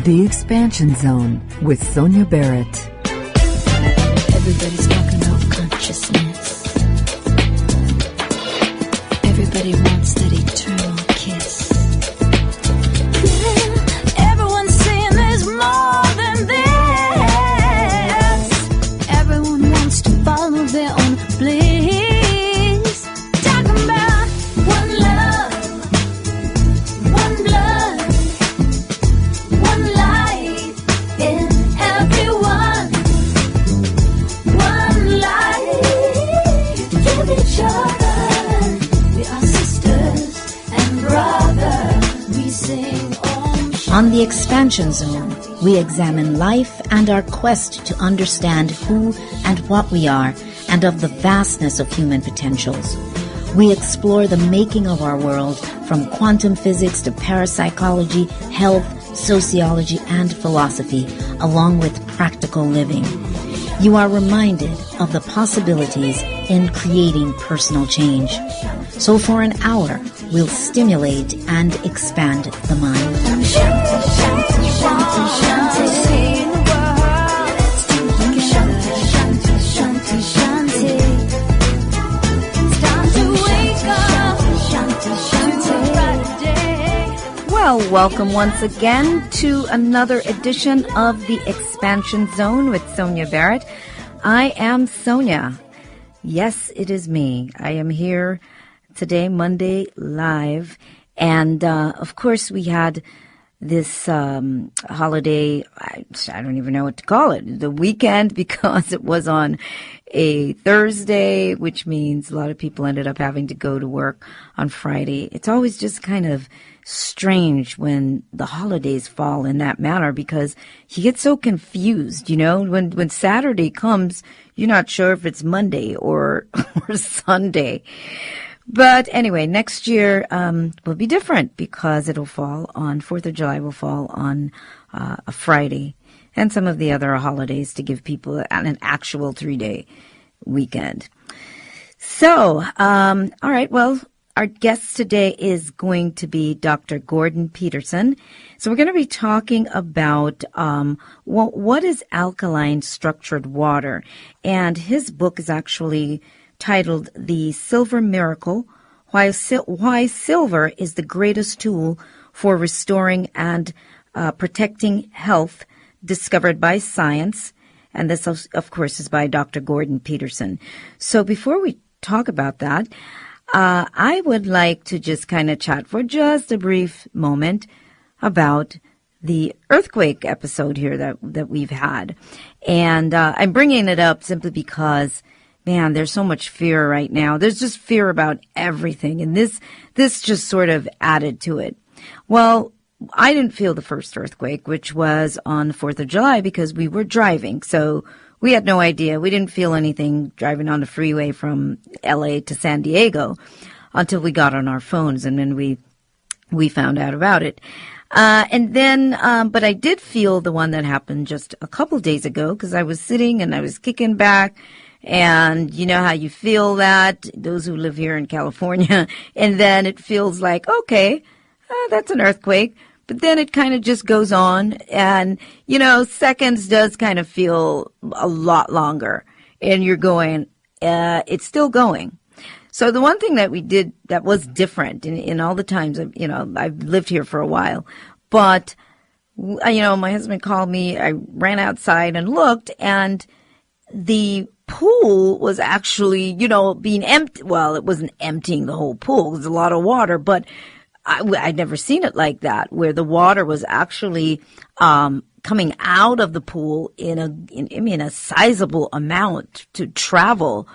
The Expansion Zone with Sonia Barrett. Everybody's talking about consciousness. Everybody wants that eternal kiss. Yeah, everyone's saying there's more than this. Everyone wants to follow their own bliss. Talking about one love, one blood, one life in everyone. One life to give each other. We are sisters and brothers. We sing Om Shanti. On the Expansion Zone, we examine life and our quest to understand who and what we are and of the vastness of human potentials. We explore the making of our world from quantum physics to parapsychology, health, sociology, and philosophy, along with practical living. You are reminded of the possibilities in creating personal change. So for an hour, we'll stimulate and expand the mind. Om Shanti, Shanti, Shanti, Shanti. Sing the world. Let's do it together. Shanti, Shanti, Shanti. It's time to wake up. Shanti, Shanti, brighter day. Well, welcome once again to another edition of The Expansion Zone with Sonia Barrett. I am Sonia. Yes, it is me. I am here today, Monday, live. And, of course, we had this holiday, I don't even know what to call it, the weekend, because it was on a Thursday, which means a lot of people ended up having to go to work on Friday. It's always just kind of strange when the holidays fall in that manner because you get so confused, you know, when Saturday comes, you're not sure if it's Monday or Sunday. But anyway, next year will be different because it'll fall on 4th of July will fall on a Friday and some of the other holidays to give people an actual 3-day weekend. So, all right, well, our guest today is going to be Dr. Gordon Pedersen. So we're going to be talking about what is alkaline structured water. And his book is actually titled The Silver Miracle, Why Silver is the Greatest Tool for Restoring and Protecting Health, discovered by science. And this, of course, is by Dr. Gordon Pedersen. So before we talk about that, I would like to just kind of chat for just a brief moment about the earthquake episode here that we've had. And I'm bringing it up simply because, man, there's so much fear right now. There's just fear about everything. And this just sort of added to it. Well, I didn't feel the first earthquake, which was on the 4th of July because we were driving. So we had no idea. We didn't feel anything driving on the freeway from LA to San Diego until we got on our phones, and then we found out about it. And then, but I did feel the one that happened just a couple days ago because I was sitting and I was kicking back. And you know how you feel that, those who live here in California, and then it feels like, okay, that's an earthquake. But then it kind of just goes on, and, you know, seconds does kind of feel a lot longer, and you're going, it's still going. So the one thing that we did that was different in all the times, you know, I've lived here for a while, but, you know, my husband called me, I ran outside and looked, and the pool was actually, you know, being empty. Well, it wasn't emptying the whole pool. It was a lot of water, but I'd never seen it like that, where the water was actually coming out of the pool in a sizable amount to travel,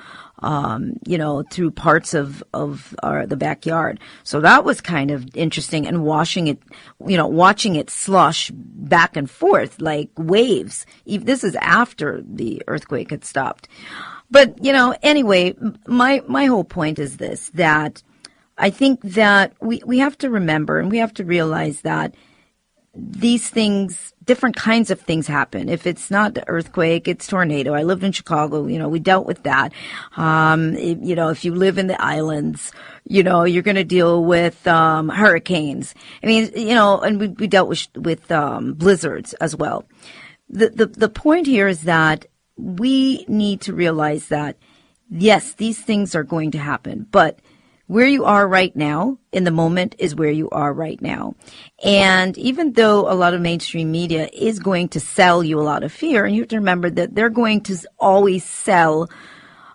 you know, through parts of the backyard. So that was kind of interesting, and watching it slush back and forth like waves. This is after the earthquake had stopped. But, you know, anyway, my whole point is this, that I think that we have to remember and we have to realize that these things, different kinds of things happen. If it's not the earthquake, it's tornado. I lived in Chicago, we dealt with that. If you live in the islands, you're going to deal with hurricanes. I mean, and we dealt with blizzards as well. The point here is that we need to realize that, yes, these things are going to happen, but where you are right now in the moment is where you are right now. And even though a lot of mainstream media is going to sell you a lot of fear, and you have to remember that they're going to always sell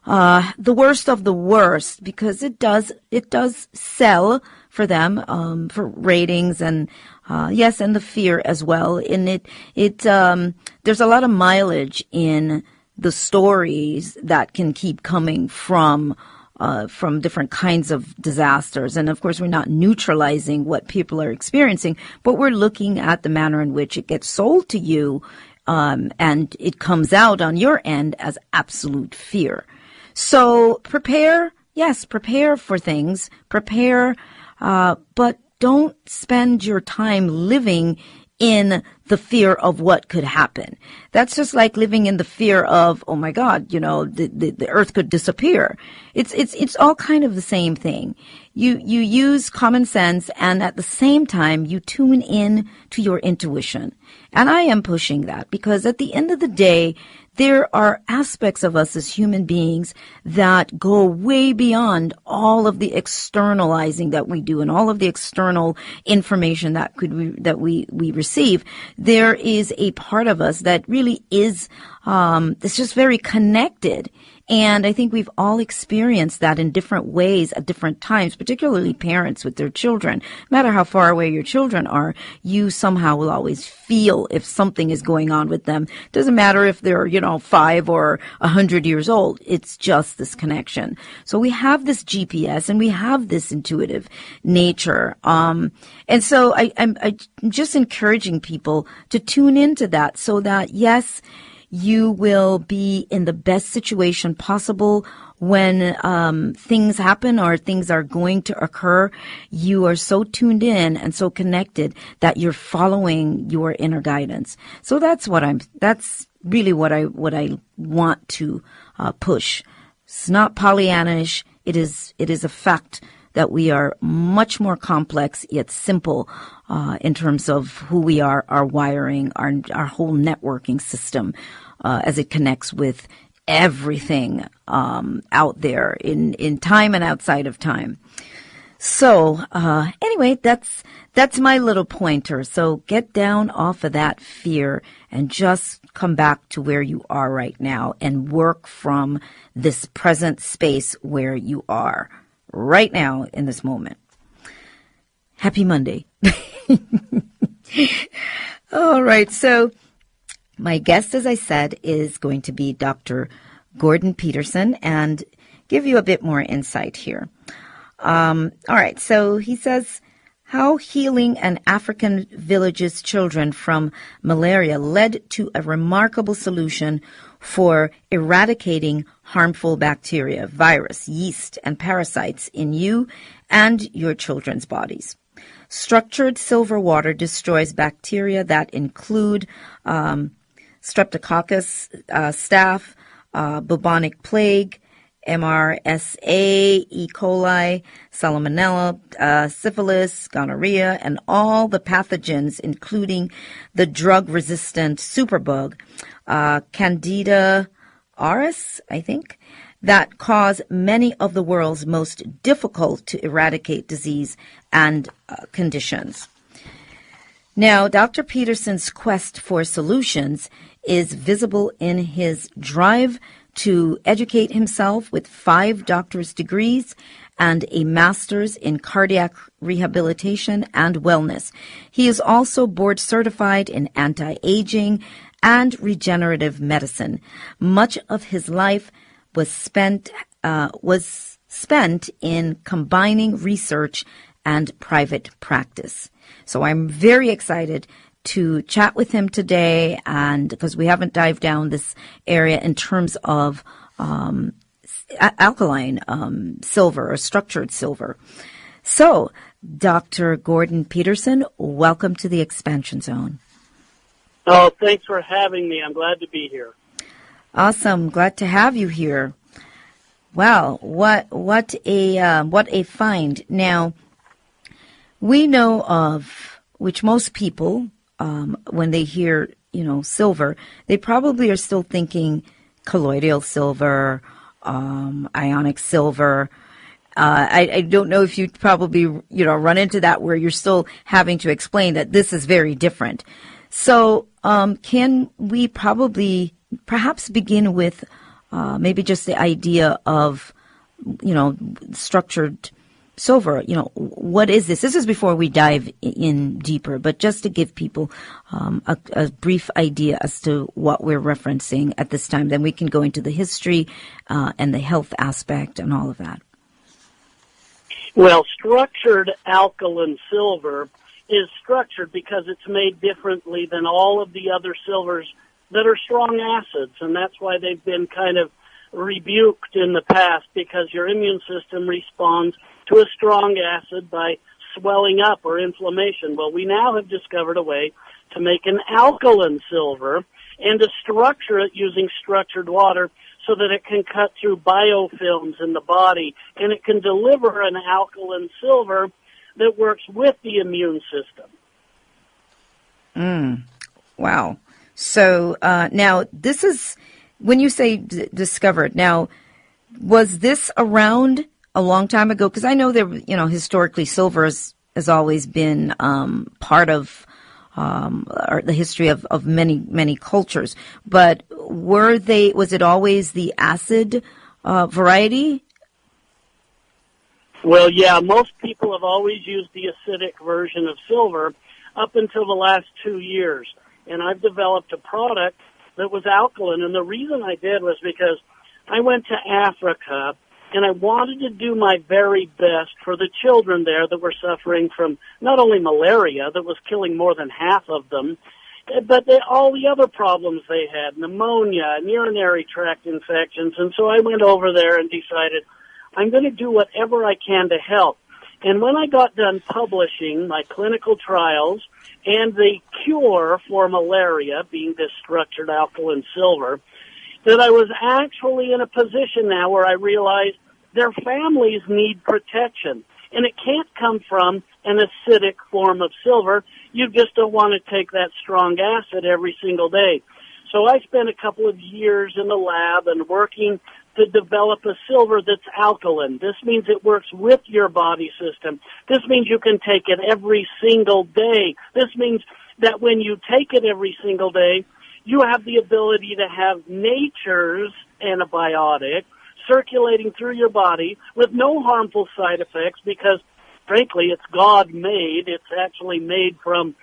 the worst of the worst, because it does sell for them, for ratings and yes, and the fear as well. And there's a lot of mileage in the stories that can keep coming from different kinds of disasters. And of course, we're not neutralizing what people are experiencing, but we're looking at the manner in which it gets sold to you, and it comes out on your end as absolute fear. So prepare for things, but don't spend your time living in the fear of what could happen. That's just like living in the fear of, oh my God, the earth could disappear. It's all kind of the same thing. You use common sense, and at the same time, you tune in to your intuition. And I am pushing that, because at the end of the day, there are aspects of us as human beings that go way beyond all of the externalizing that we do and all of the external information that we receive. There is a part of us that really is, it's just very connected. And I think we've all experienced that in different ways at different times, particularly parents with their children. No matter how far away your children are, you somehow will always feel if something is going on with them. Doesn't matter if they're, 5 or 100 years old. It's just this connection. So we have this GPS and we have this intuitive nature. And so I'm just encouraging people to tune into that, so that, yes, you will be in the best situation possible when things happen or things are going to occur. You are so tuned in and so connected that you're following your inner guidance. So that's really what I want to push. It's not Pollyannish. It is a fact that we are much more complex yet simple in terms of who we are, our wiring, our whole networking system, as it connects with everything out there in time and outside of time. So anyway, that's my little pointer. So get down off of that fear and just come back to where you are right now and work from this present space where you are right now in this moment. Happy Monday. All right. So my guest, as I said, is going to be Dr. Gordon Pedersen, and give you a bit more insight here. All right. So he says, how healing an African village's children from malaria led to a remarkable solution for eradicating harmful bacteria, virus, yeast, and parasites in you and your children's bodies. Structured silver water destroys bacteria that include streptococcus, staph, bubonic plague, MRSA, E. coli, salmonella, syphilis, gonorrhea, and all the pathogens, including the drug-resistant superbug, Candida auris, I think, that cause many of the world's most difficult to eradicate disease and conditions. Now, Dr. Pedersen's quest for solutions is visible in his drive to educate himself with 5 doctor's degrees and a master's in cardiac rehabilitation and wellness. He is also board certified in anti-aging and regenerative medicine. Much of his life was spent in combining research and private practice. So I'm very excited to chat with him today, and because we haven't dived down this area in terms of alkaline silver or structured silver. So Dr. Gordon Pedersen. Welcome to the Expansion Zone. Oh, thanks for having me. I'm glad to be here. Awesome. Glad to have you here. Wow, what a find. Now, we know of, which most people, when they hear, silver, they probably are still thinking colloidal silver, ionic silver. I don't know if you probably, run into that where you're still having to explain that this is very different. So, can we perhaps begin with maybe just the idea of, structured silver? What is this? This is before we dive in deeper, but just to give people a brief idea as to what we're referencing at this time. Then we can go into the history and the health aspect and all of that. Well, structured alkaline silver is structured because it's made differently than all of the other silvers that are strong acids, and that's why they've been kind of rebuked in the past, because your immune system responds to a strong acid by swelling up or inflammation. Well, we now have discovered a way to make an alkaline silver and to structure it using structured water so that it can cut through biofilms in the body, and it can deliver an alkaline silver that works with the immune system. Wow. So now this is, when you say discovered, now, was this around a long time ago? Because I know there, historically silver has always been part of the history of many cultures. But was it always the acid variety? Well, yeah, most people have always used the acidic version of silver up until the last 2 years. And I've developed a product that was alkaline. And the reason I did was because I went to Africa and I wanted to do my very best for the children there that were suffering from not only malaria, that was killing more than half of them, but all the other problems they had, pneumonia and urinary tract infections. And so I went over there and decided I'm going to do whatever I can to help. And when I got done publishing my clinical trials and the cure for malaria, being this structured alkaline silver, that I was actually in a position now where I realized their families need protection. And it can't come from an acidic form of silver. You just don't want to take that strong acid every single day. So I spent a couple of years in the lab and working to develop a silver that's alkaline. This means it works with your body system. This means you can take it every single day. This means that when you take it every single day, you have the ability to have nature's antibiotic circulating through your body with no harmful side effects, because, frankly, it's God-made. It's actually made from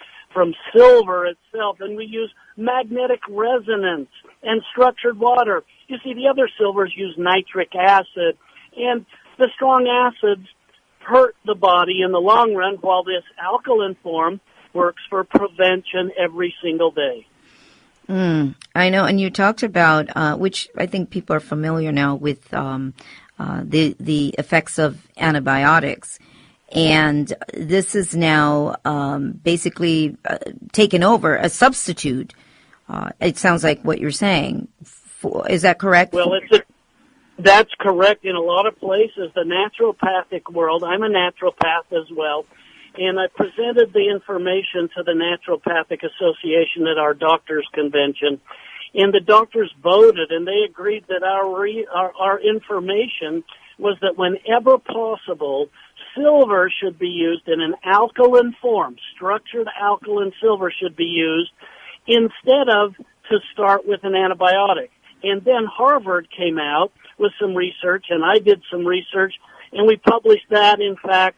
silver itself, and we use magnetic resonance and structured water. You see, the other silvers use nitric acid, and the strong acids hurt the body in the long run, while this alkaline form works for prevention every single day. I know, and you talked about, which I think people are familiar now with, the effects of antibiotics. And this is now basically taken over, a substitute. It sounds like what you're saying. Is that correct? Well, that's correct. In a lot of places, the naturopathic world, I'm a naturopath as well, and I presented the information to the Naturopathic Association at our doctors' convention, and the doctors voted, and they agreed that our information was that whenever possible, silver should be used in an alkaline form. Structured alkaline silver should be used instead of to start with an antibiotic. And then Harvard came out with some research, and I did some research, and we published that, in fact,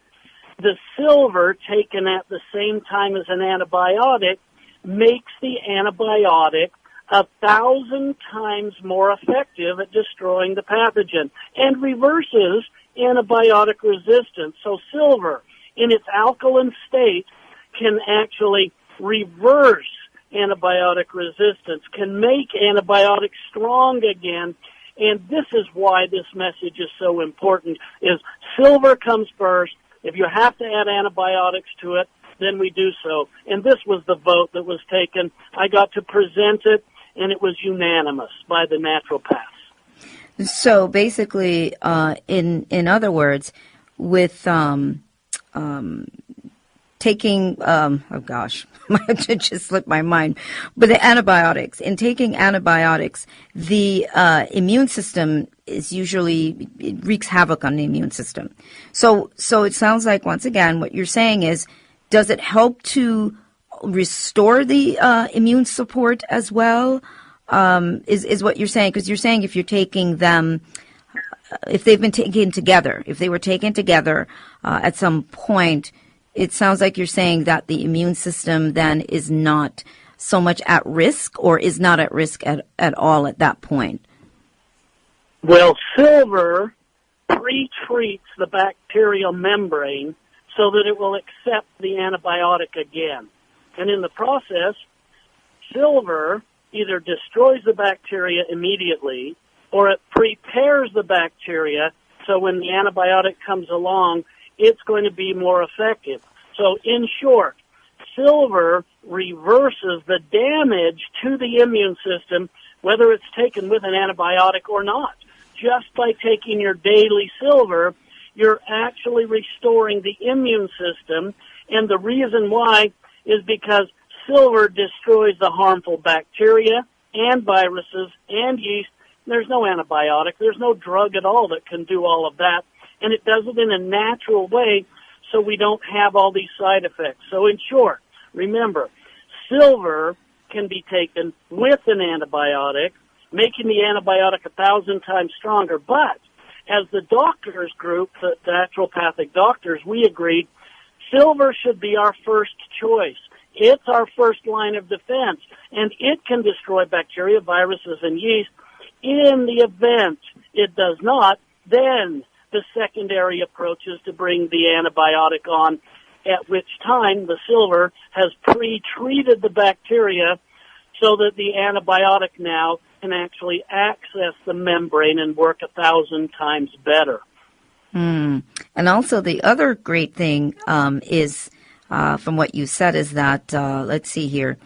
the silver taken at the same time as an antibiotic makes the antibiotic 1,000 times more effective at destroying the pathogen and reverses antibiotic resistance. So silver, in its alkaline state, can actually reverse antibiotic resistance, can make antibiotics strong again. And this is why this message is so important, is silver comes first. If you have to add antibiotics to it, then we do so. And this was the vote that was taken. I got to present it, and it was unanimous by the naturopaths. So basically, in other words, with taking, oh gosh, it just slipped my mind, but the antibiotics, in taking antibiotics, the immune system is usually, it wreaks havoc on the immune system. So it sounds like, once again, what you're saying is, does it help to restore the immune support as well? Is what you're saying? Because you're saying if you're taking them, if they've been taken together, if they were taken together at some point, it sounds like you're saying that the immune system then is not so much at risk, or is not at risk at all at that point. Well, silver pre-treats the bacterial membrane so that it will accept the antibiotic again. And in the process, silver either destroys the bacteria immediately, or it prepares the bacteria so when the antibiotic comes along, it's going to be more effective. So in short, silver reverses the damage to the immune system, whether it's taken with an antibiotic or not. Just by taking your daily silver, you're actually restoring the immune system, and the reason why is because silver destroys the harmful bacteria and viruses and yeast. There's no antibiotic. There's no drug at all that can do all of that. And it does it in a natural way so we don't have all these side effects. So in short, remember, silver can be taken with an antibiotic, making the antibiotic 1,000 times stronger. But as the doctors group, the naturopathic doctors, we agreed silver should be our first choice. It's our first line of defense, and it can destroy bacteria, viruses, and yeast. In the event it does not, then the secondary approach is to bring the antibiotic on, at which time the silver has pre-treated the bacteria so that the antibiotic now can actually access the membrane and work 1,000 times better. And also the other great thing is, from what you said, is that, let's see here,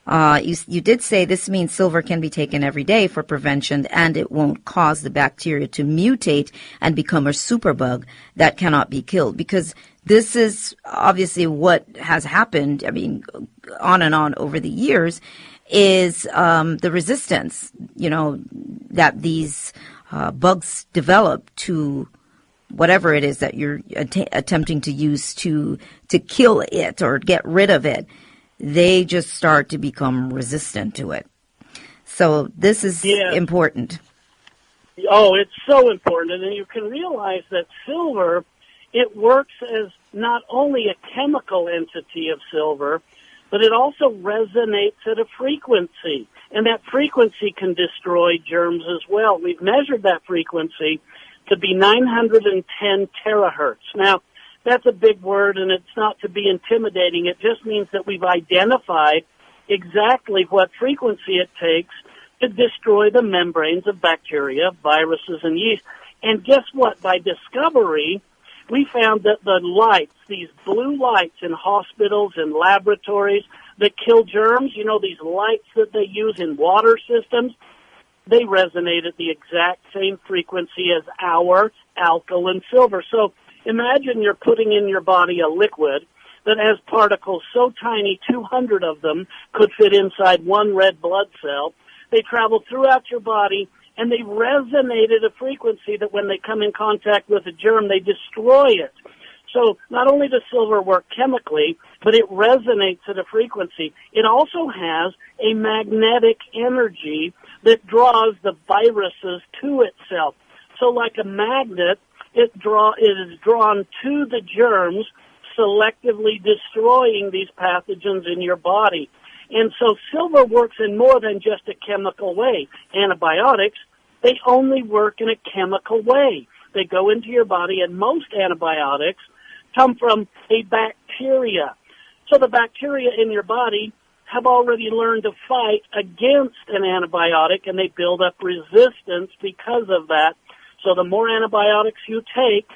you did say this means silver can be taken every day for prevention, and it won't cause the bacteria to mutate and become a superbug that cannot be killed, because this is obviously what has happened, I mean, on and on over the years, is the resistance, that these bugs develop to whatever it is that you're attempting to use to kill it or get rid of it. They just start to become resistant to it. So this is important. Oh, it's so important. And you can realize that silver, it works as not only a chemical entity of silver, but it also resonates at a frequency. And that frequency can destroy germs as well. We've measured that frequency to be 910 terahertz. Now, that's a big word, and it's not to be intimidating. It just means that we've identified exactly what frequency it takes to destroy the membranes of bacteria, viruses, and yeast. And guess what? By discovery, we found that the lights, these blue lights in hospitals and laboratories that kill germs, these lights that they use in water systems, they resonate at the exact same frequency as our alkaline silver. So imagine you're putting in your body a liquid that has particles so tiny, 200 of them could fit inside one red blood cell. They travel throughout your body, and they resonate at a frequency that when they come in contact with a germ, they destroy it. So not only does silver work chemically, but it resonates at a frequency. It also has a magnetic energy that draws the viruses to itself. So like a magnet, it is drawn to the germs, selectively destroying these pathogens in your body. And so silver works in more than just a chemical way. Antibiotics, they only work in a chemical way. They go into your body, and most antibiotics come from a bacteria. So the bacteria in your body have already learned to fight against an antibiotic, and they build up resistance because of that. So the more antibiotics you take,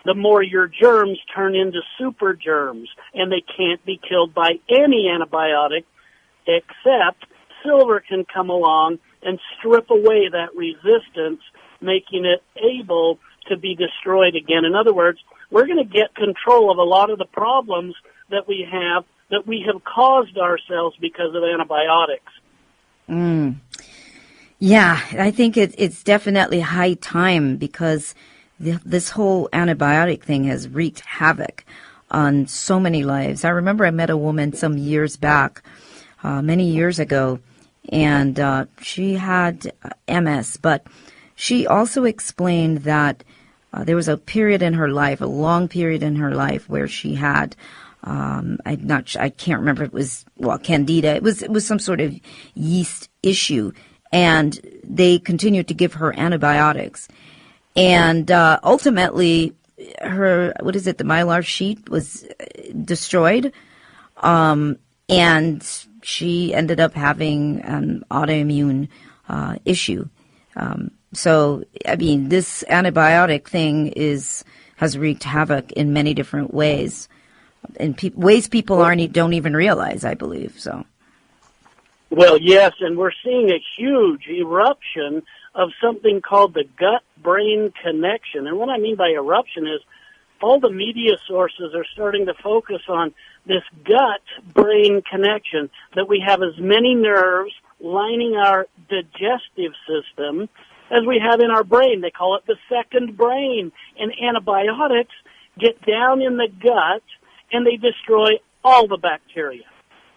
the more your germs turn into super germs, and they can't be killed by any antibiotic, except silver can come along and strip away that resistance, making it able to be destroyed again. In other words, we're going to get control of a lot of the problems that we have caused ourselves because of antibiotics. Yeah, I think it's definitely high time, because this whole antibiotic thing has wreaked havoc on so many lives. I remember I met a woman some years back, many years ago, and she had MS, but she also explained that there was a period in her life, a long period in her life, where she had, I can't remember, it was, Candida. It was some sort of yeast issue, and they continued to give her antibiotics. And ultimately, her, the mylar sheet was destroyed, and she ended up having an autoimmune issue. So, I mean, this antibiotic thing has wreaked havoc in many different ways, in ways people don't even realize, I believe. So. Well, yes, and we're seeing a huge eruption of something called the gut-brain connection. And what I mean by eruption is all the media sources are starting to focus on this gut-brain connection, that we have as many nerves lining our digestive system as we have in our brain. They call it the second brain. And antibiotics get down in the gut, and they destroy all the bacteria.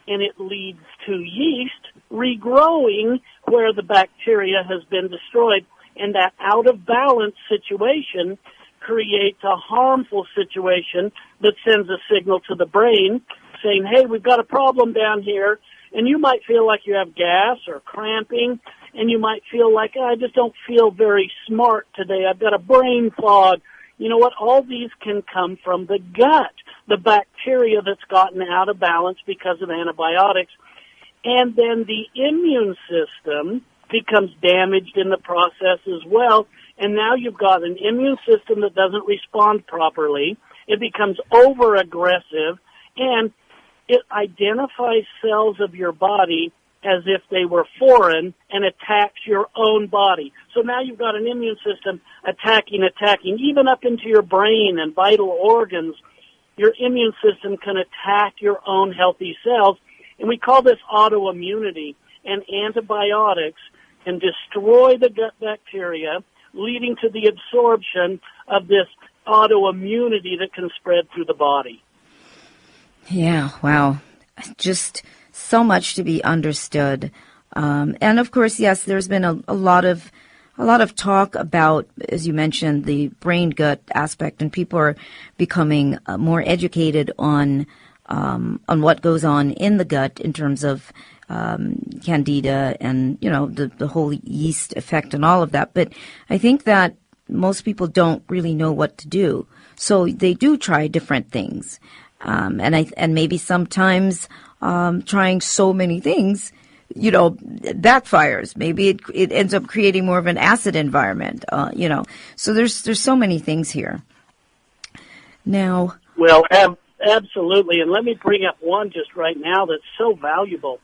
And it leads to yeast regrowing where the bacteria has been destroyed. And that out-of-balance situation creates a harmful situation that sends a signal to the brain saying, hey, we've got a problem down here. And you might feel like you have gas or cramping, and you might feel like, I just don't feel very smart today. I've got a brain fog. You know what? All these can come from the gut, the bacteria that's gotten out of balance because of antibiotics. And then the immune system becomes damaged in the process as well. And now you've got an immune system that doesn't respond properly. It becomes over-aggressive, and it identifies cells of your body as if they were foreign and attacks your own body. So now you've got an immune system attacking, even up into your brain and vital organs. Your immune system can attack your own healthy cells, and we call this autoimmunity. And antibiotics can destroy the gut bacteria, leading to the absorption of this autoimmunity that can spread through the body. Yeah, wow. Just so much to be understood. And of course, yes, there's been a lot of talk about, as you mentioned, the brain gut aspect, and people are becoming more educated on what goes on in the gut in terms of Candida and, the whole yeast effect and all of that. But I think that most people don't really know what to do. So they do try different things. And maybe sometimes trying so many things, backfires. Maybe it ends up creating more of an acid environment, So there's so many things here. Now. Well, absolutely. And let me bring up one just right now that's so valuable.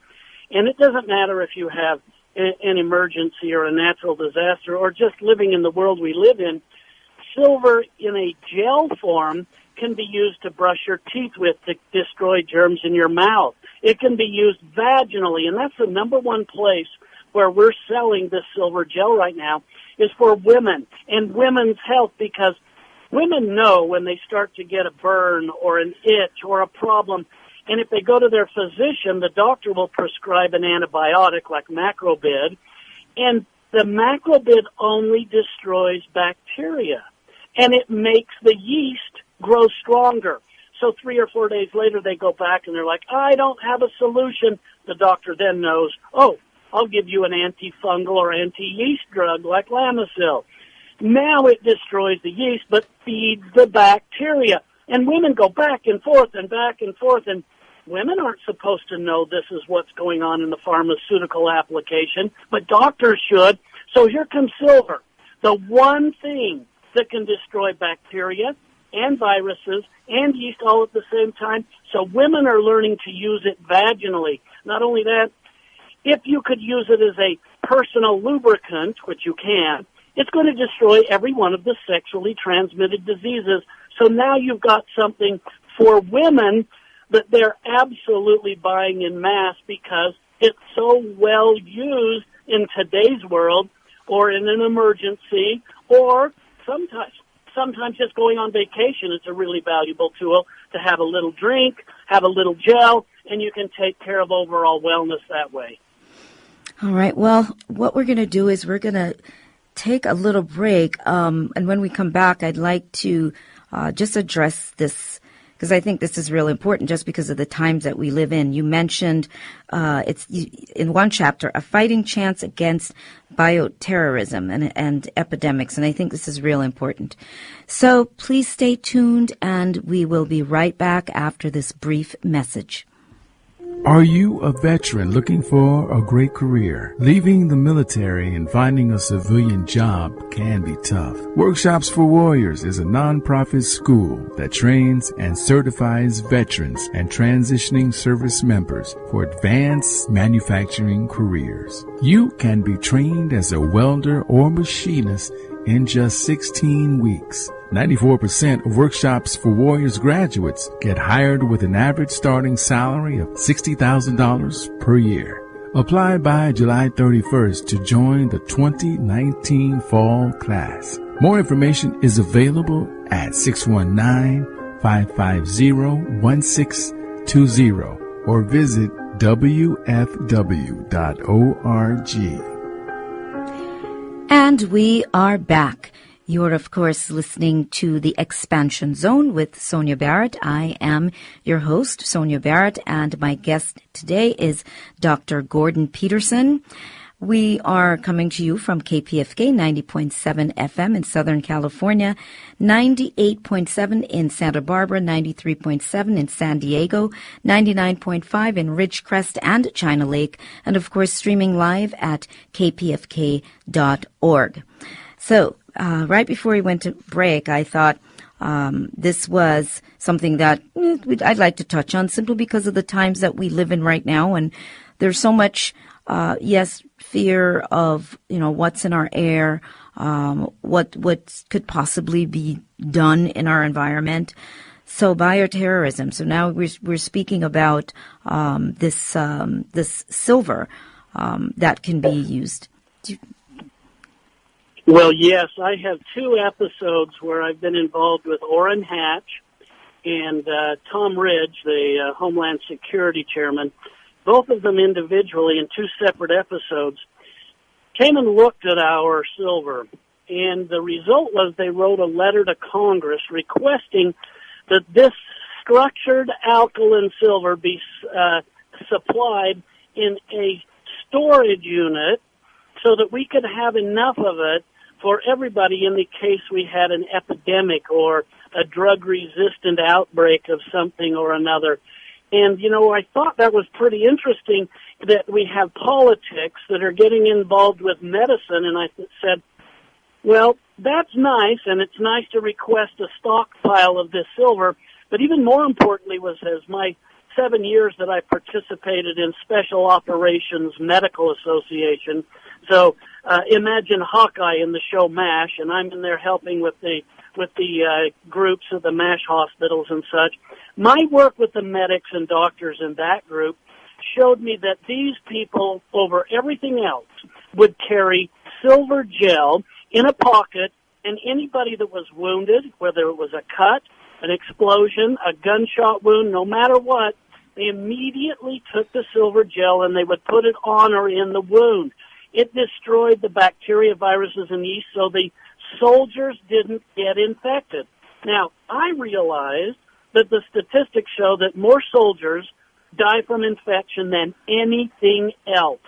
And it doesn't matter if you have an emergency or a natural disaster or just living in the world we live in. Silver in a gel form can be used to brush your teeth with to destroy germs in your mouth. It can be used vaginally, and that's the number one place where we're selling this silver gel right now, is for women and women's health, because women know when they start to get a burn or an itch or a problem, and if they go to their physician, the doctor will prescribe an antibiotic like macrobid, and the macrobid only destroys bacteria, and it makes the yeast grow stronger. So 3 or 4 days later, they go back and they're like, I don't have a solution. The doctor then knows, I'll give you an antifungal or anti-yeast drug like Lamisil. Now it destroys the yeast but feeds the bacteria. And women go back and forth and back and forth, and women aren't supposed to know this is what's going on in the pharmaceutical application, but doctors should. So here comes silver, the one thing that can destroy bacteria and viruses and yeast all at the same time. So women are learning to use it vaginally. Not only that, if you could use it as a personal lubricant, which you can, it's going to destroy every one of the sexually transmitted diseases. So now you've got something for women that they're absolutely buying in mass because it's so well used in today's world, or in an emergency, or sometimes just going on vacation. It's a really valuable tool to have a little drink, have a little gel, and you can take care of overall wellness that way. All right. Well, what we're going to do is we're going to take a little break. And when we come back, I'd like to just address this, because I think this is really important just because of the times that we live in. You mentioned it's in one chapter, a fighting chance against bioterrorism and epidemics, and I think this is real important. So please stay tuned, and we will be right back after this brief message. Are you a veteran looking for a great career? Leaving the military and finding a civilian job can be tough. Workshops for Warriors is a nonprofit school that trains and certifies veterans and transitioning service members for advanced manufacturing careers. You can be trained as a welder or machinist in just 16 weeks. 94% of Workshops for Warriors graduates get hired with an average starting salary of $60,000 per year. Apply by July 31st to join the 2019 fall class. More information is available at 619-550-1620 or visit wfw.org. And we are back. You're, of course, listening to The Expansion Zone with Sonia Barrett. I am your host, Sonia Barrett, and my guest today is Dr. Gordon Pedersen. We are coming to you from KPFK 90.7 FM in Southern California, 98.7 in Santa Barbara, 93.7 in San Diego, 99.5 in Ridgecrest and China Lake, and of course streaming live at kpfk.org. So, right before we went to break, I thought this was something that I'd like to touch on simply because of the times that we live in right now, and there's so much fear of, what's in our air, what could possibly be done in our environment. So bioterrorism. So now we're speaking about this silver that can be used. Well, yes, I have 2 episodes where I've been involved with Orrin Hatch and Tom Ridge, the Homeland Security Chairman. Both of them individually in 2 separate episodes came and looked at our silver. And the result was they wrote a letter to Congress requesting that this structured alkaline silver be supplied in a storage unit so that we could have enough of it for everybody in the case we had an epidemic or a drug-resistant outbreak of something or another. And, I thought that was pretty interesting that we have politics that are getting involved with medicine, and I said, well, that's nice, and it's nice to request a stockpile of this silver, but even more importantly was as my 7 years that I participated in Special Operations Medical Association. So imagine Hawkeye in the show MASH, and I'm in there helping with the groups of the MASH hospitals and such. My work with the medics and doctors in that group showed me that these people, over everything else, would carry silver gel in a pocket, and anybody that was wounded, whether it was a cut, an explosion, a gunshot wound, no matter what, they immediately took the silver gel and they would put it on or in the wound. It destroyed the bacteria, viruses, and yeast, so the soldiers didn't get infected. Now, I realized that the statistics show that more soldiers die from infection than anything else.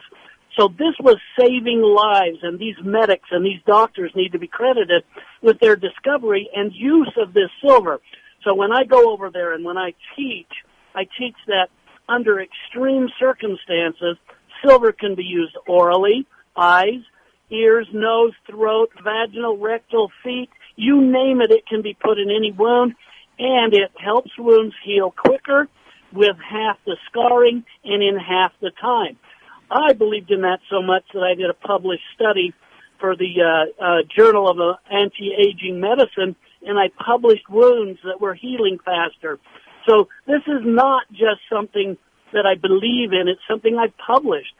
So this was saving lives, and these medics and these doctors need to be credited with their discovery and use of this silver. So when I go over there and when I teach that under extreme circumstances, silver can be used orally, eyes, ears, nose, throat, vaginal, rectal, feet, You name it, it can be put in any wound, and it helps wounds heal quicker with half the scarring and in half the time. I believed in that so much that I did a published study for the Journal of Anti-Aging Medicine, and I published wounds that were healing faster. So this is not just something that I believe in. It's something I've published.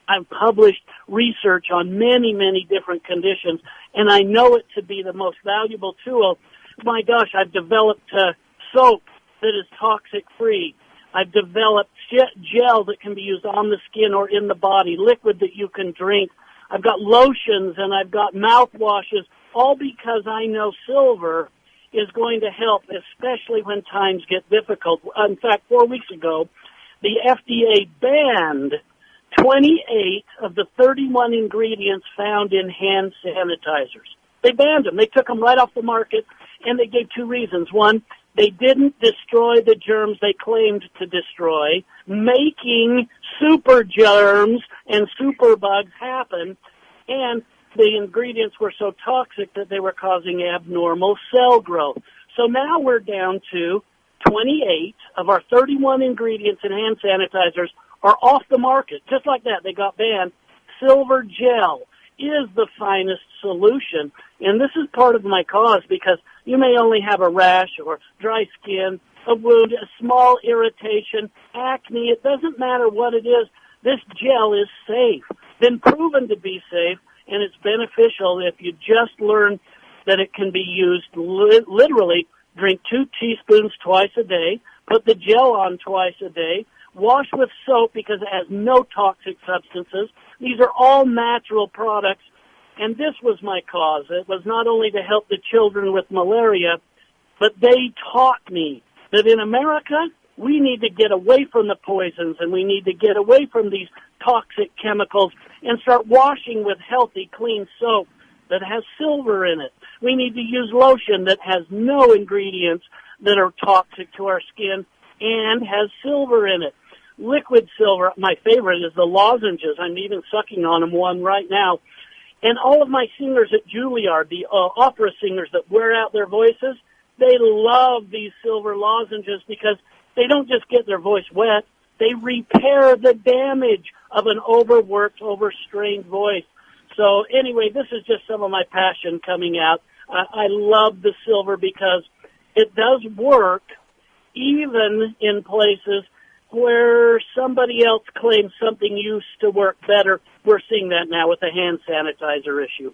I've published research on many, many different conditions, and I know it to be the most valuable tool. My gosh, I've developed soap that is toxic-free. I've developed gel that can be used on the skin or in the body, liquid that you can drink. I've got lotions and I've got mouthwashes, all because I know silver is going to help, especially when times get difficult. In fact, 4 weeks ago, the FDA banned 28 of the 31 ingredients found in hand sanitizers. They banned them. They took them right off the market, and they gave two reasons. One, they didn't destroy the germs they claimed to destroy, making super germs and superbugs happen, and the ingredients were so toxic that they were causing abnormal cell growth. So now we're down to 28 of our 31 ingredients in hand sanitizers are off the market. Just like that, they got banned. Silver gel is the finest solution, and this is part of my cause because you may only have a rash or dry skin, a wound, a small irritation, acne. It doesn't matter what it is. This gel is safe, been proven to be safe, and it's beneficial if you just learn that it can be used literally. Drink 2 teaspoons twice a day, put the gel on twice a day, wash with soap because it has no toxic substances. These are all natural products, and this was my cause. It was not only to help the children with malaria, but they taught me that in America, we need to get away from the poisons and we need to get away from these toxic chemicals and start washing with healthy, clean soap that has silver in it. We need to use lotion that has no ingredients that are toxic to our skin and has silver in it. Liquid silver, my favorite, is the lozenges. I'm even sucking on them one right now. And all of my singers at Juilliard, the opera singers that wear out their voices, they love these silver lozenges because they don't just get their voice wet, they repair the damage of an overworked, overstrained voice. So anyway, this is just some of my passion coming out. I love the silver because it does work even in places where somebody else claims something used to work better. We're seeing that now with the hand sanitizer issue.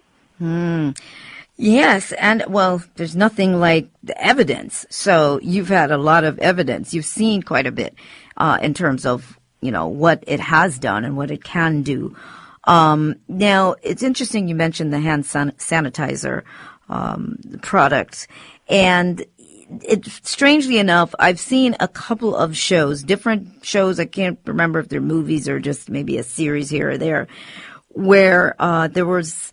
Yes, and well, there's nothing like the evidence. So you've had a lot of evidence. You've seen quite a bit in terms of, you know, what it has done and what it can do. Now, it's interesting you mentioned the hand sanitizer product, and strangely enough, I've seen a couple of shows, different shows. I can't remember if they're movies or just maybe a series here or there, where there was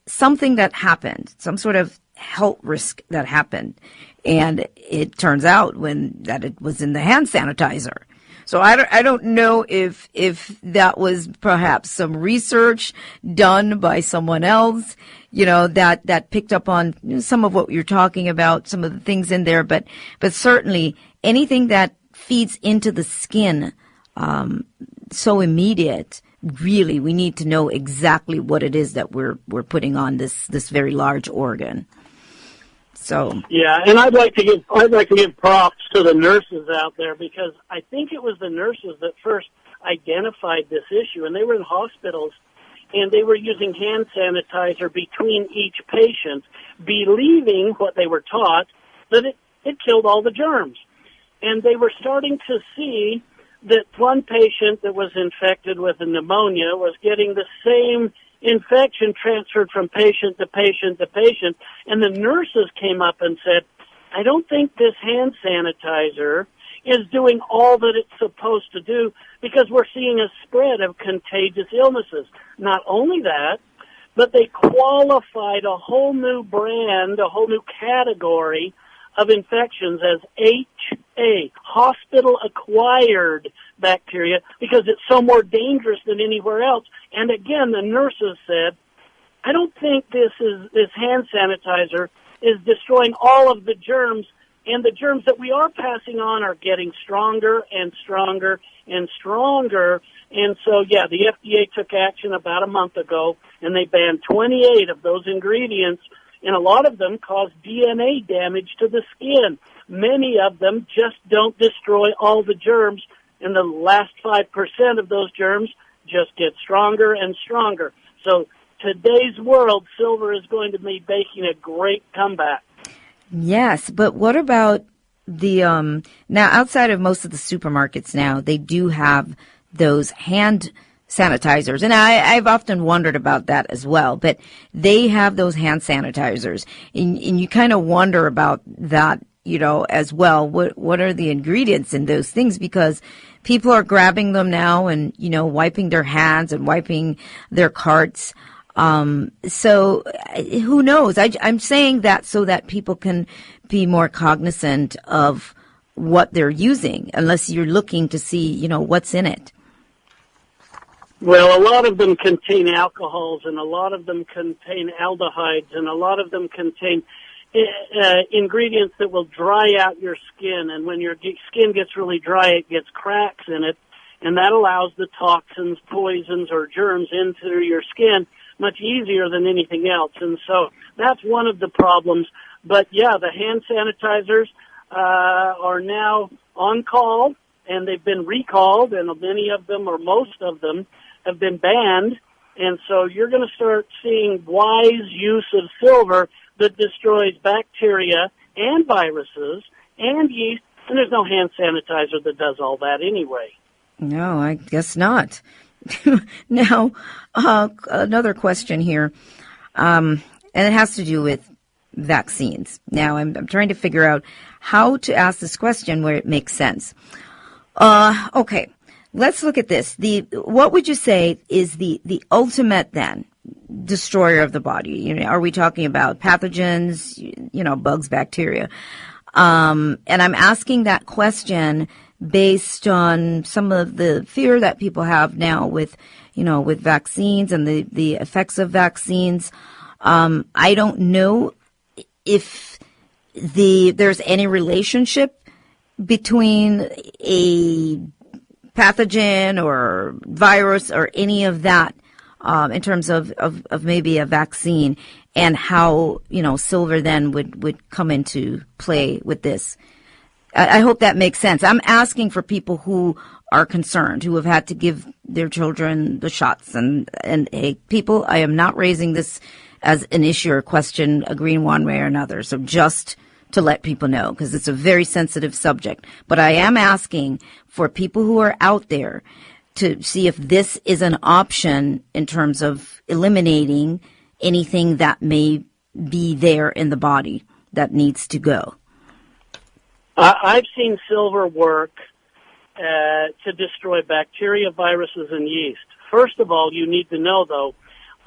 something that happened, some sort of health risk that happened, and it turns out that it was in the hand sanitizer. So I don't know if that was perhaps some research done by someone else, you know, that picked up on some of what you're talking about, some of the things in there, but certainly anything that feeds into the skin, so immediate, really, we need to know exactly what it is that we're putting on this very large organ. So yeah, and I'd like to give props to the nurses out there because I think it was the nurses that first identified this issue, and they were in hospitals and they were using hand sanitizer between each patient, believing what they were taught that it killed all the germs. And they were starting to see that one patient that was infected with a pneumonia was getting the same infection transferred from patient to patient to patient, and the nurses came up and said, I don't think this hand sanitizer is doing all that it's supposed to do because we're seeing a spread of contagious illnesses. Not only that, but they qualified a whole new brand, a whole new category of infections as HA, hospital-acquired bacteria, because it's so more dangerous than anywhere else. And again, the nurses said, I don't think this hand sanitizer is destroying all of the germs, and the germs that we are passing on are getting stronger and stronger and stronger. And so, yeah, the FDA took action about a month ago, and they banned 28 of those ingredients, and a lot of them cause DNA damage to the skin. Many of them just don't destroy all the germs, and the last 5% of those germs just get stronger and stronger. So today's world, silver is going to be making a great comeback. Yes, but what about the now outside of most of the supermarkets now, they do have those hand sanitizers, and I've often wondered about that as well, but they have those hand sanitizers, and you kind of wonder about that, as well. What are the ingredients in those things? Because people are grabbing them now and, wiping their hands and wiping their carts. So who knows? I'm saying that so that people can be more cognizant of what they're using, unless you're looking to see, what's in it. Well, a lot of them contain alcohols, and a lot of them contain aldehydes, and a lot of them contain ingredients that will dry out your skin. And when your skin gets really dry, it gets cracks in it, and that allows the toxins, poisons, or germs into your skin much easier than anything else. And so that's one of the problems. But, yeah, the hand sanitizers are now on call, and they've been recalled, and many of them, or most of them, have been banned. And so you're going to start seeing wise use of silver that destroys bacteria and viruses and yeast, and there's no hand sanitizer that does all that anyway. No, I guess not. Now, another question here, and it has to do with vaccines. Now, I'm trying to figure out how to ask this question where it makes sense. Okay, let's look at this. What would you say is the ultimate then destroyer of the body? Are we talking about pathogens, bugs, bacteria? And I'm asking that question based on some of the fear that people have now with vaccines and the effects of vaccines. I don't know if there's any relationship between a pathogen or virus or any of that in terms of maybe a vaccine, and how silver then would come into play with this. I hope that makes sense. I'm asking for people who are concerned, who have had to give their children the shots. And hey, people, I am not raising this as an issue or question, agreeing one way or another. So just to let people know, because it's a very sensitive subject. But I am asking for people who are out there to see if this is an option in terms of eliminating anything that may be there in the body that needs to go. I've seen silver work to destroy bacteria, viruses, and yeast. First of all, you need to know, though,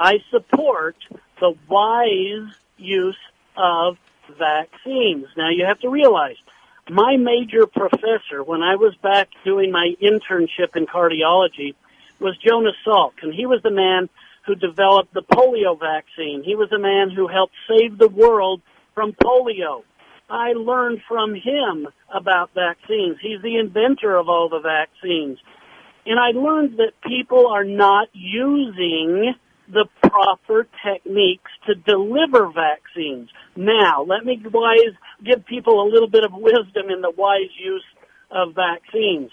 I support the wise use of vaccines. Now, you have to realize, my major professor, when I was back doing my internship in cardiology, was Jonas Salk, and he was the man who developed the polio vaccine. He was the man who helped save the world from polio. I learned from him about vaccines. He's the inventor of all the vaccines. And I learned that people are not using the proper techniques to deliver vaccines. Now, let me give people a little bit of wisdom in the wise use of vaccines.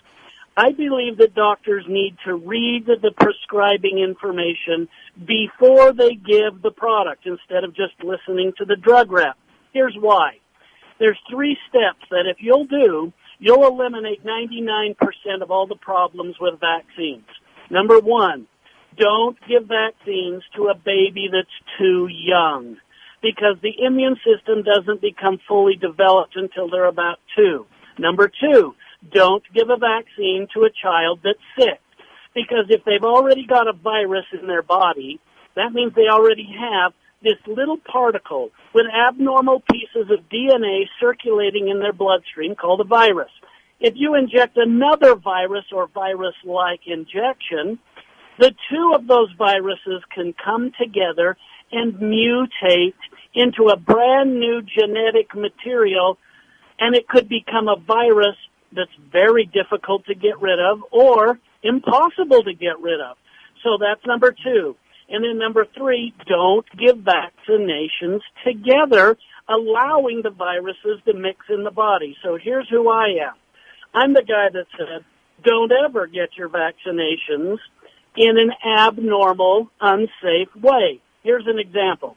I believe that doctors need to read the prescribing information before they give the product instead of just listening to the drug rep. Here's why. There's 3 steps that if you'll do, you'll eliminate 99% of all the problems with vaccines. Number 1, don't give vaccines to a baby that's too young, because the immune system doesn't become fully developed until they're about 2. Number 2, don't give a vaccine to a child that's sick, because if they've already got a virus in their body, that means they already have this little particle with abnormal pieces of DNA circulating in their bloodstream called a virus. If you inject another virus or virus-like injection, the 2 of those viruses can come together and mutate into a brand new genetic material, and it could become a virus that's very difficult to get rid of or impossible to get rid of. So that's number 2. And then number 3, don't give vaccinations together, allowing the viruses to mix in the body. So here's who I am. I'm the guy that said, don't ever get your vaccinations in an abnormal, unsafe way. Here's an example.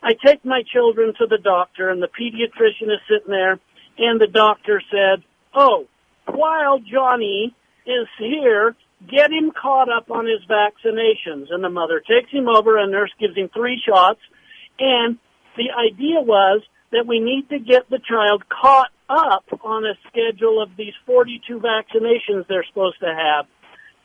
I take my children to the doctor, and the pediatrician is sitting there, and the doctor said, oh, while Johnny is here, get him caught up on his vaccinations. And the mother takes him over, and nurse gives him 3 shots, and the idea was that we need to get the child caught up on a schedule of these 42 vaccinations they're supposed to have.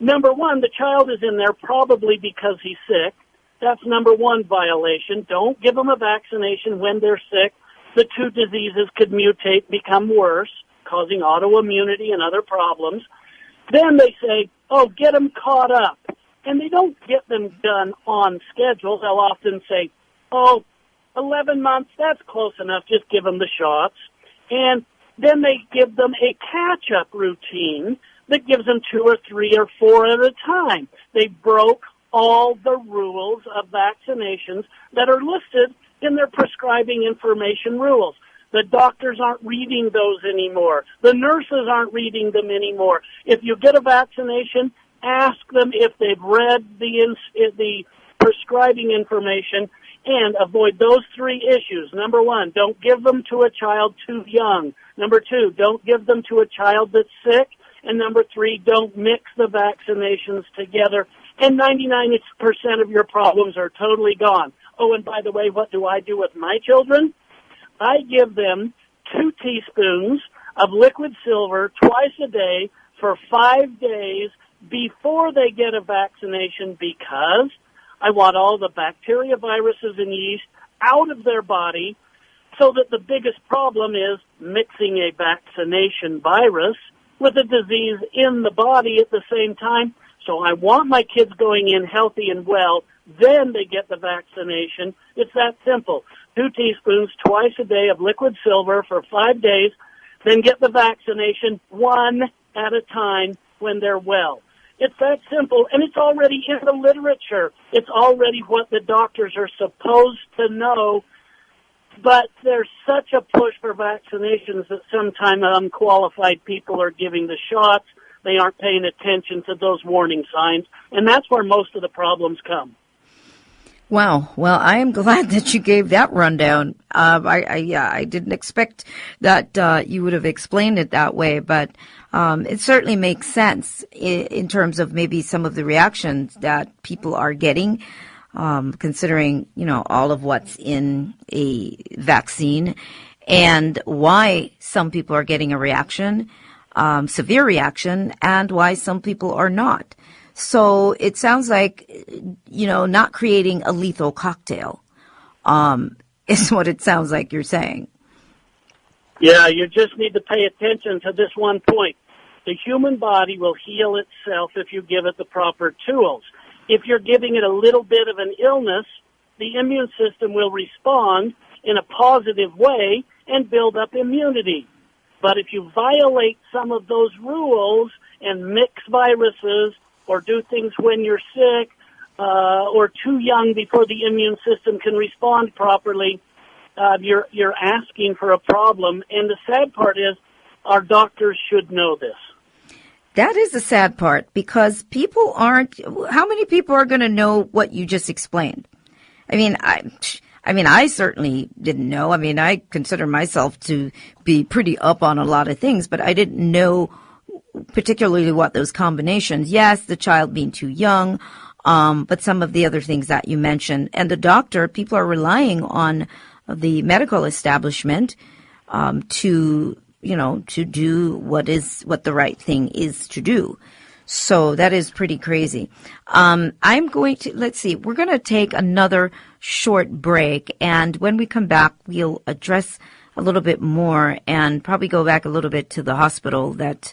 Number 1, the child is in there probably because he's sick. That's number 1 violation. Don't give them a vaccination when they're sick. The 2 diseases could mutate, become worse, causing autoimmunity and other problems. Then they say, oh, get them caught up. And they don't get them done on schedule. They'll often say, oh, 11 months, that's close enough. Just give them the shots. And then they give them a catch-up routine that gives them 2 or 3 or 4 at a time. They broke all the rules of vaccinations that are listed in their prescribing information rules. The doctors aren't reading those anymore. The nurses aren't reading them anymore. If you get a vaccination, ask them if they've read the prescribing information and avoid those 3 issues. Number 1, don't give them to a child too young. Number 2, don't give them to a child that's sick. And number 3, don't mix the vaccinations together. And 99% of your problems are totally gone. Oh, and by the way, what do I do with my children? I give them 2 teaspoons of liquid silver twice a day for 5 days before they get a vaccination, because I want all the bacteria, viruses, and yeast out of their body, so that the biggest problem is mixing a vaccination virus with a disease in the body at the same time. So I want my kids going in healthy and well, then they get the vaccination. It's that simple. 2 teaspoons twice a day of liquid silver for 5 days, then get the vaccination 1 at a time when they're well. It's that simple, and it's already in the literature. It's already what the doctors are supposed to know, but there's such a push for vaccinations that sometimes unqualified people are giving the shots. They aren't paying attention to those warning signs, and that's where most of the problems come. Wow. Well, I am glad that you gave that rundown. I didn't expect that you would have explained it that way, but it certainly makes sense in terms of maybe some of the reactions that people are getting, considering, all of what's in a vaccine and why some people are getting a reaction, severe reaction, and why some people are not. So it sounds like, not creating a lethal cocktail is what it sounds like you're saying. Yeah, you just need to pay attention to this one point. The human body will heal itself if you give it the proper tools. If you're giving it a little bit of an illness, the immune system will respond in a positive way and build up immunity. But if you violate some of those rules and mix viruses or do things when you're sick or too young before the immune system can respond properly, you're asking for a problem. And the sad part is our doctors should know this. That is the sad part, because people aren't. How many people are going to know what you just explained? I mean, I certainly didn't know. I mean, I consider myself to be pretty up on a lot of things, but I didn't know particularly what those combinations. Yes, the child being too young, but some of the other things that you mentioned. And the doctor, people are relying on the medical establishment to do what the right thing is to do. So that is pretty crazy. I'm going to, we're going to take another short break. And when we come back, we'll address a little bit more and probably go back a little bit to the hospital that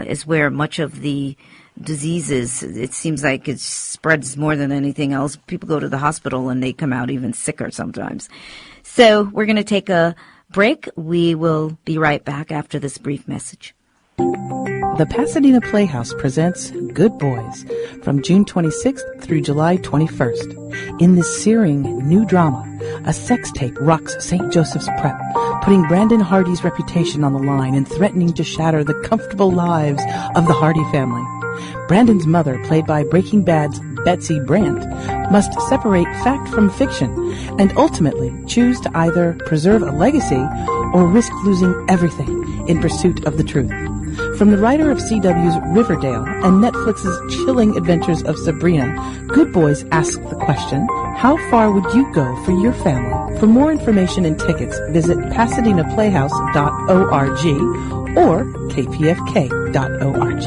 is where much of the diseases. It seems like it spreads more than anything else. People go to the hospital and they come out even sicker sometimes. So we're going to take a break. We will be right back after this brief message. The Pasadena Playhouse presents Good Boys from June 26th through July 21st. In this searing new drama, a sex tape rocks St. Joseph's Prep, putting Brandon Hardy's reputation on the line and threatening to shatter the comfortable lives of the Hardy family. Brandon's mother, played by Breaking Bad's Betsy Brandt, must separate fact from fiction and ultimately choose to either preserve a legacy or risk losing everything in pursuit of the truth. From the writer of CW's Riverdale and Netflix's chilling adventures of Sabrina, Good Boys asks the question, how far would you go for your family? For more information and tickets, visit pasadenaplayhouse.org or kpfk.org.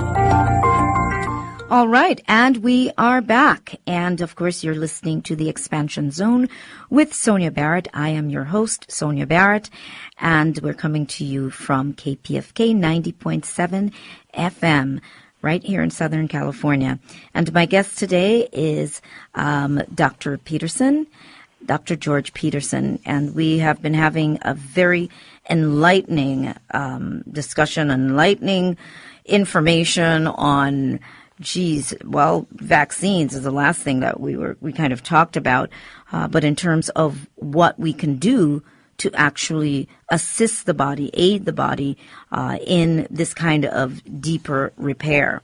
All right, and we are back. And, of course, you're listening to The Expansion Zone with Sonia Barrett. I am your host, Sonia Barrett, and we're coming to you from KPFK 90.7 FM right here in Southern California. And my guest today is Dr. Pedersen, Dr. George Pedersen, and we have been having a very enlightening discussion, enlightening information on vaccines is the last thing that we kind of talked about, but in terms of what we can do to actually assist the body, aid the body in this kind of deeper repair.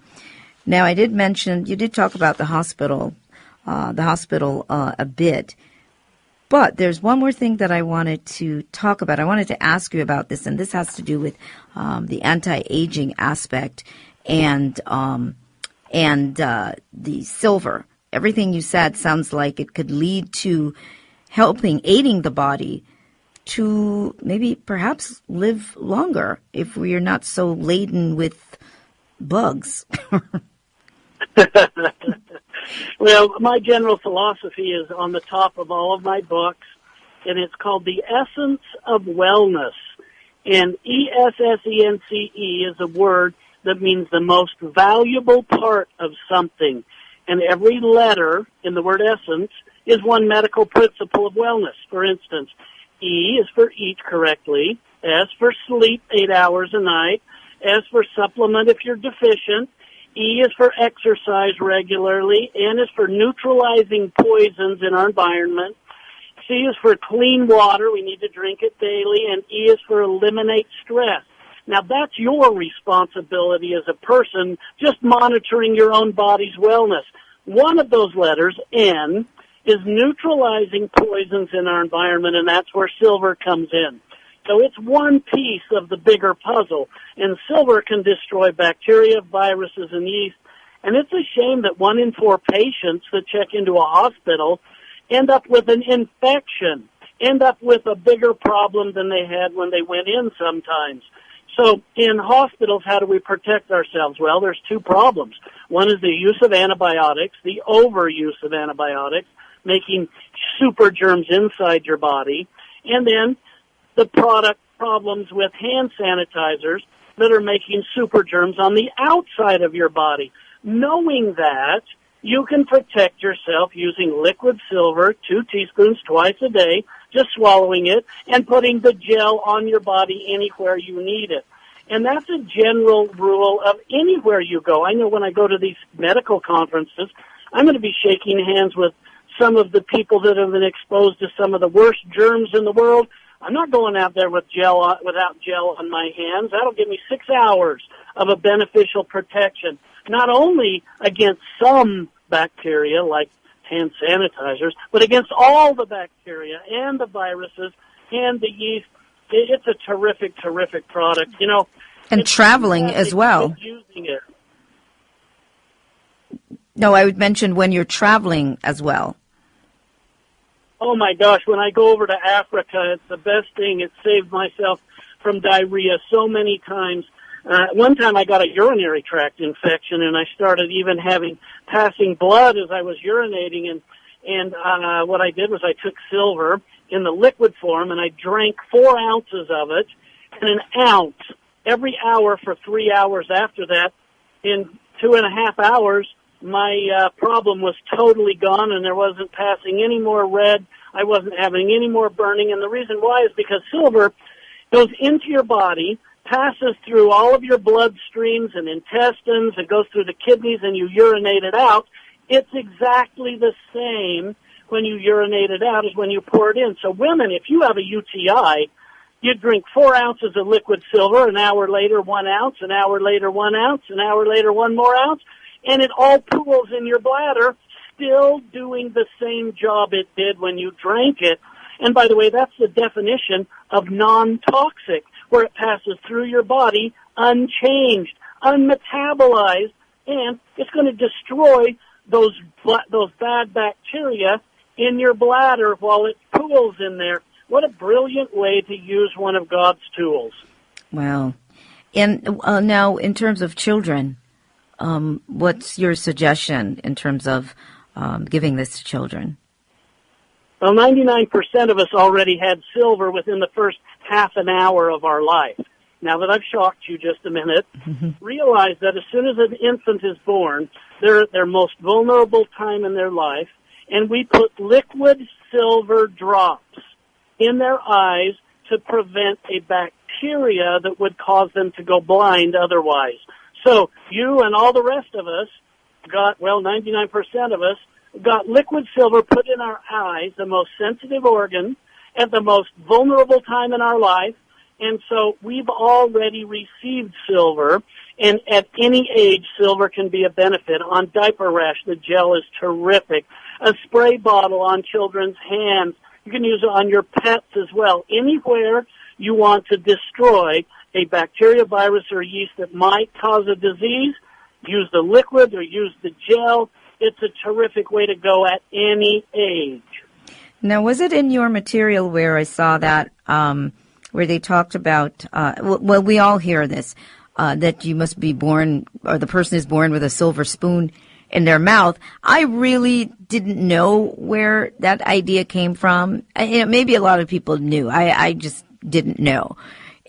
Now, you did talk about the hospital a bit, but there's one more thing that I wanted to talk about. I wanted to ask you about this, and this has to do with the anti-aging aspect and the silver. Everything you said sounds like it could lead to aiding the body to maybe perhaps live longer if we are not so laden with bugs. Well, my general philosophy is on the top of all of my books, and it's called The Essence of Wellness. And ESSENCE is a word that means the most valuable part of something. And every letter in the word essence is one medical principle of wellness. For instance, E is for eat correctly, S for sleep 8 hours a night, S for supplement if you're deficient, E is for exercise regularly, N is for neutralizing poisons in our environment, C is for clean water, we need to drink it daily, and E is for eliminate stress. Now, that's your responsibility as a person, just monitoring your own body's wellness. One of those letters, N, is neutralizing poisons in our environment, and that's where silver comes in. So it's one piece of the bigger puzzle, and silver can destroy bacteria, viruses, and yeast. And it's a shame that 1 in 4 patients that check into a hospital end up with an infection, end up with a bigger problem than they had when they went in sometimes. So in hospitals, how do we protect ourselves? Well, there's 2 problems. One is the use of antibiotics, the overuse of antibiotics, making super germs inside your body, and then the product problems with hand sanitizers that are making super germs on the outside of your body. Knowing that, you can protect yourself using liquid silver, 2 teaspoons twice a day, just swallowing it, and putting the gel on your body anywhere you need it. And that's a general rule of anywhere you go. I know when I go to these medical conferences, I'm going to be shaking hands with some of the people that have been exposed to some of the worst germs in the world. I'm not going out there with without gel on my hands. That'll give me 6 hours of a beneficial protection, not only against some bacteria like hand sanitizers, but against all the bacteria and the viruses and the yeast. It's a terrific, terrific product, you know. And traveling as well. Using it. No, I would mention when you're traveling as well. Oh, my gosh, when I go over to Africa, it's the best thing. It saved myself from diarrhea so many times. One time I got a urinary tract infection, and I started even having passing blood as I was urinating. And what I did was I took silver in the liquid form, and I drank 4 ounces of it, and an ounce every hour for 3 hours after that. In 2.5 hours, my problem was totally gone, and there wasn't passing any more red. I wasn't having any more burning, and the reason why is because silver goes into your body, passes through all of your bloodstreams and intestines, it goes through the kidneys, and you urinate it out. It's exactly the same when you urinate it out as when you pour it in. So women, if you have a UTI, you drink 4 ounces of liquid silver, an hour later 1 ounce, an hour later 1 ounce, an hour later 1 more ounce, and it all pools in your bladder, still doing the same job it did when you drank it. And by the way, that's the definition of non-toxic, where it passes through your body unchanged, unmetabolized, and it's going to destroy those bad bacteria in your bladder while it pools in there. What a brilliant way to use one of God's tools. Wow. And now, in terms of children, what's your suggestion in terms of giving this to children? Well, 99% of us already had silver within the first half an hour of our life. Now that I've shocked you just a minute, realize that as soon as an infant is born, they're at their most vulnerable time in their life, and we put liquid silver drops in their eyes to prevent a bacteria that would cause them to go blind otherwise. So you and all the rest of us got, 99% of us, got liquid silver put in our eyes, the most sensitive organ, at the most vulnerable time in our life. And so we've already received silver, and at any age, silver can be a benefit. On diaper rash, the gel is terrific. A spray bottle on children's hands. You can use it on your pets as well. Anywhere you want to destroy a bacteria, virus, or yeast that might cause a disease, use the liquid or use the gel. It's a terrific way to go at any age. Now, was it in your material where I saw that, where they talked about, well, we all hear this, that you must be born, or the person is born with a silver spoon in their mouth. I really didn't know where that idea came from. Maybe a lot of people knew. I just didn't know.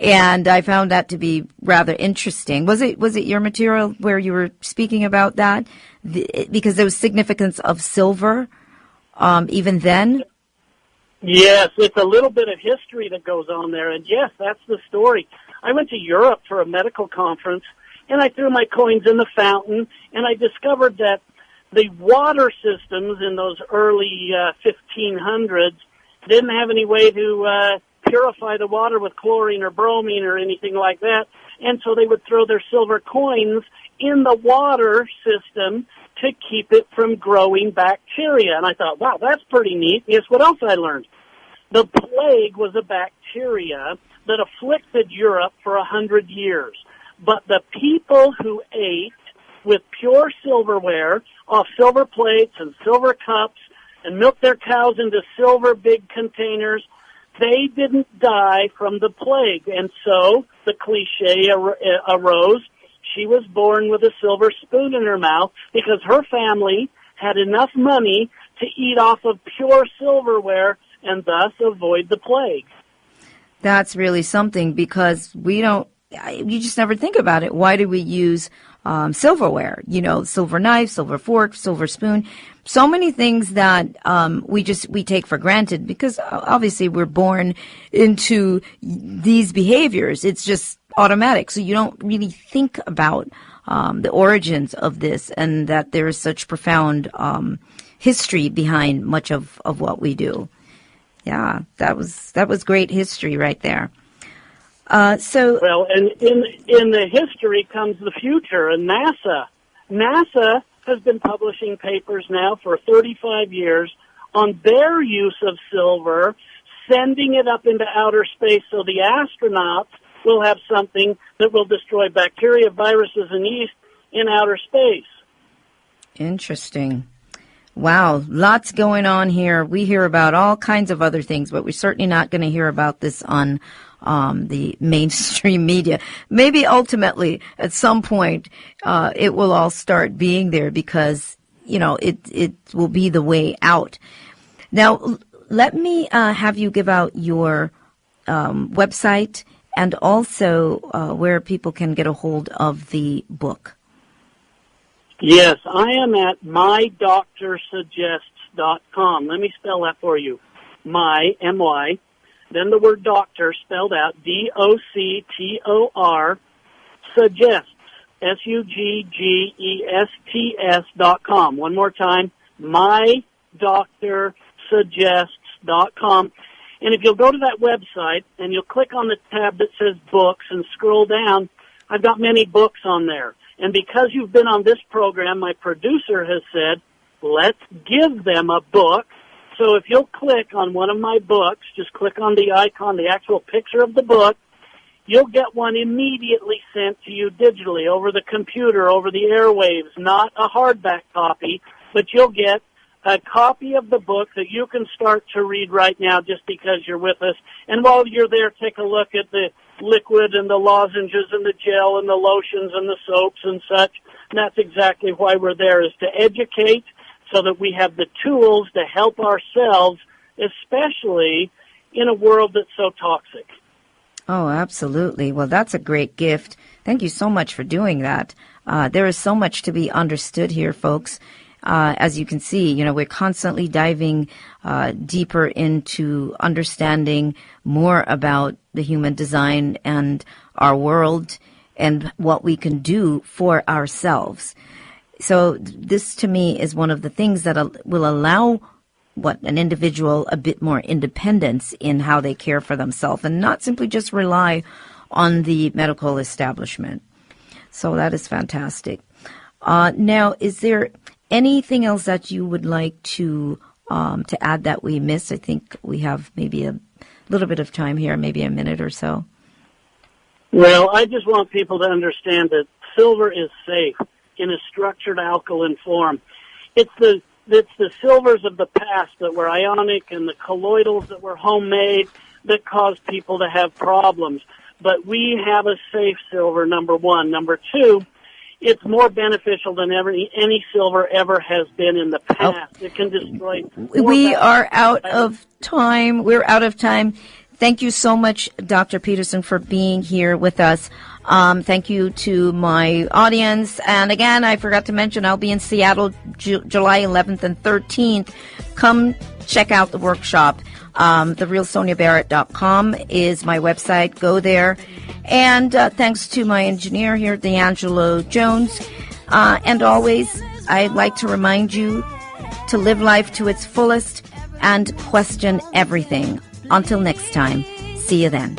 And I found that to be rather interesting. Was it your material where you were speaking about that? Because there was significance of silver, even then? Yes, it's a little bit of history that goes on there. And yes, that's the story. I went to Europe for a medical conference, and I threw my coins in the fountain, and I discovered that the water systems in those early 1500s didn't have any way to purify the water with chlorine or bromine or anything like that. And so they would throw their silver coins in the water system to keep it from growing bacteria. And I thought, wow, that's pretty neat. Guess what else I learned? The plague was a bacteria that afflicted Europe for 100 years. But the people who ate with pure silverware off silver plates and silver cups and milked their cows into silver big containers, they didn't die from the plague. And so the cliche arose. She was born with a silver spoon in her mouth because her family had enough money to eat off of pure silverware and thus avoid the plague. That's really something, because you just never think about it. Why do we use silverware? Silver knife, silver fork, silver spoon. So many things that we take for granted because obviously we're born into these behaviors. It's just automatic. So you don't really think about the origins of this, and that there is such profound history behind much of what we do. Yeah, that was great history right there. And in the history comes the future, and NASA has been publishing papers now for 35 years on their use of silver, sending it up into outer space so the astronauts will have something that will destroy bacteria, viruses, and yeast in outer space. Interesting. Wow, lots going on here. We hear about all kinds of other things, but we're certainly not going to hear about this on the mainstream media. Maybe ultimately, at some point, it will all start being there because, it will be the way out. Now, let me have you give out your website and also where people can get a hold of the book. Yes, I am at mydoctorsuggests.com. Let me spell that for you. My, M-Y, then the word doctor spelled out, D-O-C-T-O-R, suggests, S-U-G-G-E-S-T-S.com. One more time, mydoctorsuggests.com. And if you'll go to that website and you'll click on the tab that says books and scroll down, I've got many books on there. And because you've been on this program, my producer has said, let's give them a book. So if you'll click on one of my books, just click on the icon, the actual picture of the book, you'll get one immediately sent to you digitally over the computer, over the airwaves, not a hardback copy, but you'll get a copy of the book that you can start to read right now just because you're with us. And while you're there, take a look at the liquid and the lozenges and the gel and the lotions and the soaps and such. And that's exactly why we're there, is to educate so that we have the tools to help ourselves, especially in a world that's so toxic. Oh, absolutely. Well, that's a great gift. Thank you so much for doing that. There is so much to be understood here, folks. As you can see, we're constantly diving deeper into understanding more about the human design and our world and what we can do for ourselves. So this, to me, is one of the things that will allow an individual a bit more independence in how they care for themselves and not simply just rely on the medical establishment. So that is fantastic. Now, is there anything else that you would like to add that we missed? I think we have maybe a little bit of time here, maybe a minute or so. Well, I just want people to understand that silver is safe in a structured alkaline form. It's the silvers of the past that were ionic and the colloidals that were homemade that caused people to have problems. But we have a safe silver, number one. Number two, it's more beneficial than any silver ever has been in the past. It can destroy. We are out of time. We're out of time. Thank you so much, Dr. Pedersen, for being here with us. Thank you to my audience. And again, I forgot to mention, I'll be in Seattle July 11th and 13th. Come check out the workshop. TheRealSoniaBarrett.com is my website. Go there. And thanks to my engineer here, D'Angelo Jones. And always, I'd like to remind you to live life to its fullest and question everything. Until next time, see you then.